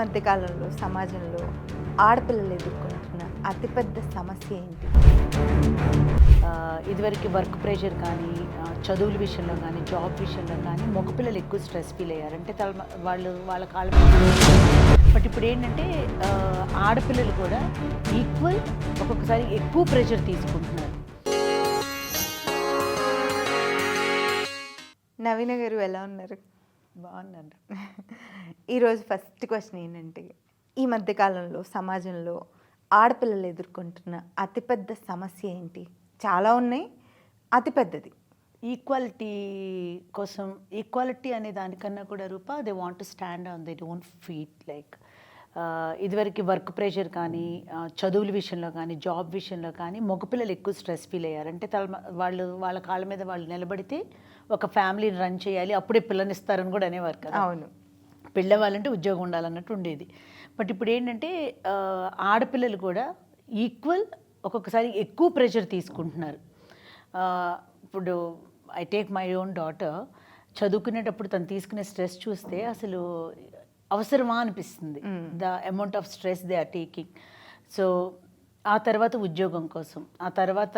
మధ్య కాలంలో సమాజంలో ఆడపిల్లలు ఎదుర్కొంటున్న అతిపెద్ద సమస్య ఏంటి? ఇదివరకు వర్క్ ప్రెషర్ కానీ చదువుల విషయంలో కానీ జాబ్ విషయంలో కానీ మగపిల్లలు ఎక్కువ స్ట్రెస్ ఫీల్ అయ్యారు. అంటే వాళ్ళ కాళ్ళ బట్ ఇప్పుడు ఏంటంటే ఆడపిల్లలు కూడా ఈక్వల్ ఒక్కొక్కసారి ఎక్కువ ప్రెషర్ తీసుకుంటున్నారు. నవీన గారు ఎలా ఉన్నారు? బాగున్నారు. ఈరోజు ఫస్ట్ క్వశ్చన్ ఏంటంటే, ఈ మధ్యకాలంలో సమాజంలో ఆడపిల్లలు ఎదుర్కొంటున్న అతిపెద్ద సమస్య ఏంటి? చాలా ఉన్నాయి, అతిపెద్దది. ఈక్వాలిటీ కోసం, ఈక్వాలిటీ అనే దానికన్నా కూడా they want to stand on they own feet. Like ఇదివరకు వర్క్ ప్రెషర్ కానీ చదువుల విషయంలో కానీ జాబ్ విషయంలో కానీ మగపిల్లలు ఎక్కువ స్ట్రెస్ ఫీల్ అయ్యారు. అంటే వాళ్ళ కాళ్ళ మీద వాళ్ళు నిలబడితే ఒక ఫ్యామిలీని రన్ చేయాలి, అప్పుడే పిల్లనిస్తారని కూడా అనేవారు కదా. అవును, పిల్లవాళ్ళంటే ఉద్యోగం ఉండాలన్నట్టు ఉండేది. బట్ ఇప్పుడు ఏంటంటే ఆడపిల్లలు కూడా ఈక్వల్ ఒక్కొక్కసారి ఎక్కువ ప్రెషర్ తీసుకుంటున్నారు. ఇప్పుడు I take my own daughter. చదువుకునేటప్పుడు తను తీసుకునే స్ట్రెస్ చూస్తే అసలు అవసరమా అనిపిస్తుంది, the amount of stress they are taking. So ఆ తర్వాత ఉద్యోగం కోసం, ఆ తర్వాత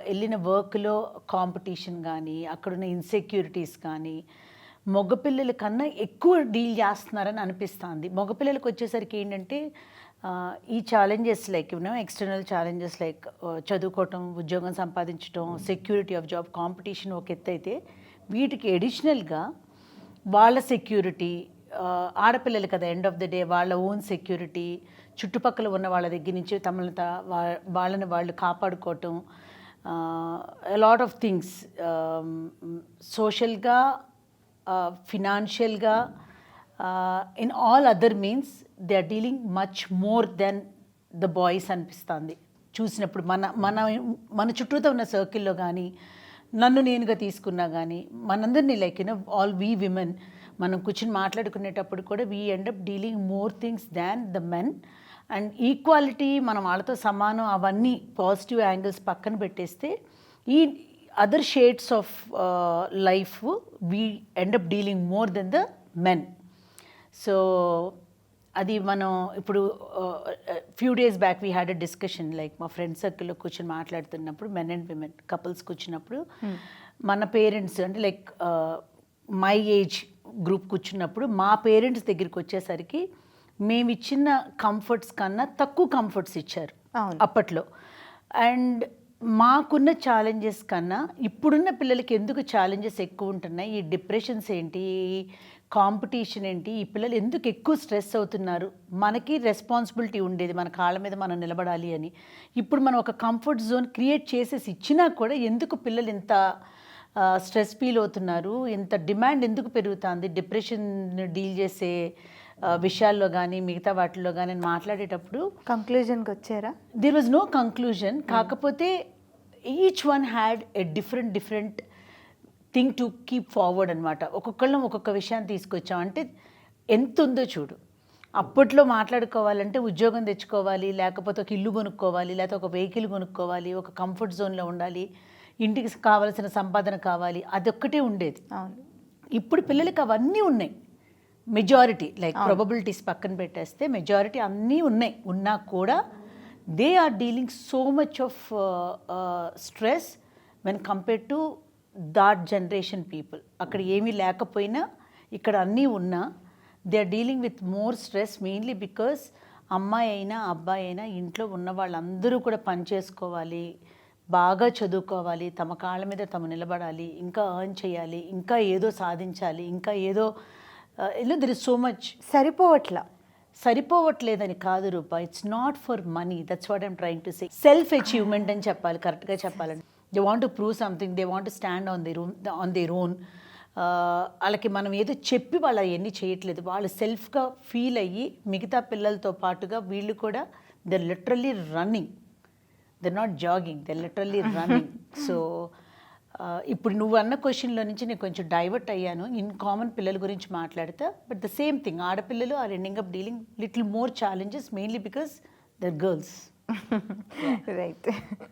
వెళ్ళిన వర్క్లో కాంపిటీషన్ కానీ అక్కడున్న ఇన్సెక్యూరిటీస్ కానీ మగపిల్లల కన్నా ఎక్కువ డీల్ చేస్తున్నారని అనిపిస్తుంది. మగపిల్లలకు వచ్చేసరికి ఏంటంటే ఈ challenges like external challenges like చదువుకోవటం, ఉద్యోగం సంపాదించడం, సెక్యూరిటీ ఆఫ్ జాబ్, కాంపిటీషన్ ఒక ఎత్తు అయితే, వీటికి ఎడిషనల్గా వాళ్ళ సెక్యూరిటీ, ఆడపిల్లలు కదా ఎండ్ ఆఫ్ ద డే, వాళ్ళ ఓన్ సెక్యూరిటీ, చుట్టుపక్కల ఉన్న వాళ్ళ దగ్గర నుంచి వాళ్ళని వాళ్ళు కాపాడుకోవటం, లాట్ ఆఫ్ థింగ్స్, సోషల్గా, ఫినాన్షియల్గా, in all other means they are dealing much more than the boys అనిపిస్తుంది చూసినప్పుడు. మన చుట్టూతో ఉన్న సర్కిల్లో కానీ, నన్ను నేనుగా తీసుకున్నా కానీ, మనందరినీ లైక్ ఆల్ వీ విమెన్ మనం కూర్చొని మాట్లాడుకునేటప్పుడు కూడా we end up dealing more things than the men. And equality, మనం వాళ్ళతో సమానం, అవన్నీ పాజిటివ్ యాంగిల్స్ పక్కన పెట్టేస్తే ఈ other shades of life we end up dealing more than the men. So అది మనం ఇప్పుడు few days back we had a discussion, like మా ఫ్రెండ్ సర్కిల్లో కూర్చొని మాట్లాడుతున్నప్పుడు, మెన్ అండ్ విమెన్ కపుల్స్ కూర్చున్నప్పుడు, మన పేరెంట్స్ అంటే లైక్ మై ఏజ్ గ్రూప్ కూర్చున్నప్పుడు మా పేరెంట్స్ దగ్గరికి వచ్చేసరికి మేము ఇచ్చిన కంఫర్ట్స్ కన్నా తక్కువ కంఫర్ట్స్ ఇచ్చారు అప్పట్లో. అండ్ మాకున్న ఛాలెంజెస్ కన్నా ఇప్పుడున్న పిల్లలకి ఎందుకు ఛాలెంజెస్ ఎక్కువ ఉంటున్నాయి, ఈ డిప్రెషన్స్ ఏంటి, కాంపిటీషన్ ఏంటి, ఈ పిల్లలు ఎందుకు ఎక్కువ స్ట్రెస్ అవుతున్నారు? మనకి రెస్పాన్సిబిలిటీ ఉండేది మన కాళ్ళ మీద మనం నిలబడాలి అని. ఇప్పుడు మనం ఒక కంఫర్ట్ జోన్ క్రియేట్ చేసేసి ఇచ్చినా కూడా ఎందుకు పిల్లలు ఇంత స్ట్రెస్ ఫీల్ అవుతున్నారు, ఇంత డిమాండ్ ఎందుకు పెరుగుతుంది డిప్రెషన్ డీల్ చేసే విషయాల్లో కానీ మిగతా వాటిల్లో కానీ మాట్లాడేటప్పుడు కంక్లూజన్కి వచ్చారా? There was no conclusion. కాకపోతే each one had a different thing to keep forward అనమాట. ఒక్కొక్కళ్ళం ఒక్కొక్క విషయాన్ని తీసుకొచ్చాం. అంటే ఎంత ఉందో చూడు. అప్పట్లో మాట్లాడుకోవాలంటే ఉద్యోగం తెచ్చుకోవాలి, లేకపోతే ఒక ఇల్లు కొనుక్కోవాలి, లేకపోతే ఒక వెహికల్ కొనుక్కోవాలి, ఒక కంఫర్ట్ జోన్లో ఉండాలి, ఇంటికి కావాల్సిన సంపాదన కావాలి, అదొక్కటే ఉండేది. ఇప్పుడు పిల్లలకి అవన్నీ ఉన్నాయి. మెజారిటీ లైక్ ప్రాబబిలిటీస్ పక్కన పెట్టేస్తే మెజారిటీ అన్నీ ఉన్నాయి. ఉన్నా కూడా they are dealing so much of stress when compare to that generation people. అక్కడ ఏమీ లేకపోయినా ఇక్కడ అన్నీ ఉన్నా they are dealing with more stress, mainly because అమ్మాయి అయినా అబ్బాయి అయినా ఇంట్లో ఉన్న వాళ్ళందరూ కూడా పని చేసుకోవాలి, బాగా చదువుకోవాలి, తమ కాళ్ళ మీద తమ నిలబడాలి, ఇంకా ఎర్న్ చేయాలి, ఇంకా ఏదో సాధించాలి, ఇంకా ఏదో దెర్ ఇస్ సో మచ్. సరిపోవట్లేదని కాదు Rupa, it's not for money, that's what I'm trying to say. Self achievement అని చెప్పాలి, కరెక్ట్గా చెప్పాలంటే. They want to prove something, they want to stand on their own. వాళ్ళకి మనం ఏదో చెప్పి వాళ్ళు అవన్నీ చేయట్లేదు. వాళ్ళు సెల్ఫ్గా ఫీల్ అయ్యి మిగతా పిల్లలతో పాటుగా వీళ్ళు కూడా they are literally running, they are not jogging, they are literally running. So ఇప్పుడు నువ్వు అన్న క్వశ్చన్లో నుంచి నేను కొంచెం డైవర్ట్ అయ్యాను. ఇన్ కామన్ పిల్లల గురించి మాట్లాడతా, బట్ ద సేమ్ థింగ్, ఆడపిల్లలు are ending up dealing little more challenges, mainly because they are girls. Right.